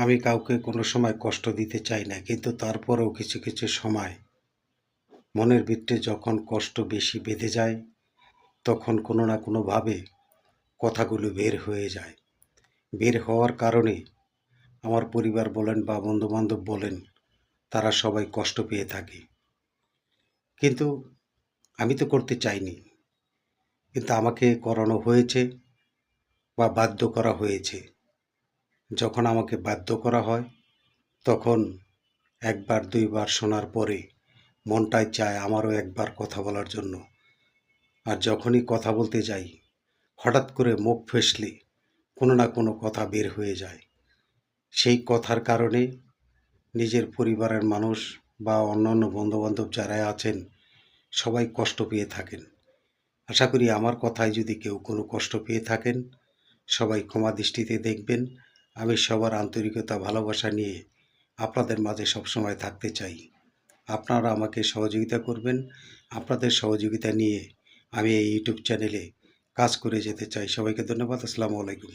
আমি কাউকে কোনো সময় কষ্ট দিতে চাই না, কিন্তু তারপরেও কিছু কিছু সময় মনের ভিতরে যখন কষ্ট বেশি বেঁধে যায়, তখন কোনো না কোনোভাবে কথাগুলো বের হয়ে যায়। বের হওয়ার কারণে আমার পরিবার বলেন বা বন্ধুবান্ধব বলেন, তারা সবাই কষ্ট পেয়ে থাকে। কিন্তু আমি তো করতে চাইনি, কিন্তু আমাকে করানো হয়েছে বা বাধ্য করা হয়েছে। যখন আমাকে বাধ্য করা হয়, তখন একবার দুইবার শোনার পরে মনটাই চায় আমারও একবার কথা বলার জন্য। আর যখনই কথা বলতে যাই, হঠাৎ করে মুখ ফেঁসলে কোনো না কোনো কথা বের হয়ে যায়। সেই কথার কারণে নিজের পরিবারের মানুষ বা অন্যান্য বন্ধুবান্ধব যারা আছেন, সবাই কষ্ট পেয়ে থাকেন। আশা করি আমার কথায় যদি কেউ কোনো কষ্ট পেয়ে থাকেন, সবাই ক্ষমা দৃষ্টিতে দেখবেন। আমি সবার আন্তরিকতা ভালোবাসা নিয়ে আপনাদের মাঝে সবসময় থাকতে চাই। আপনারা আমাকে সহযোগিতা করবেন। আপনাদের সহযোগিতা নিয়ে আমি এই ইউটিউব চ্যানেলে কাজ করে যেতে চাই। সবাইকে ধন্যবাদ। আসসালামু আলাইকুম।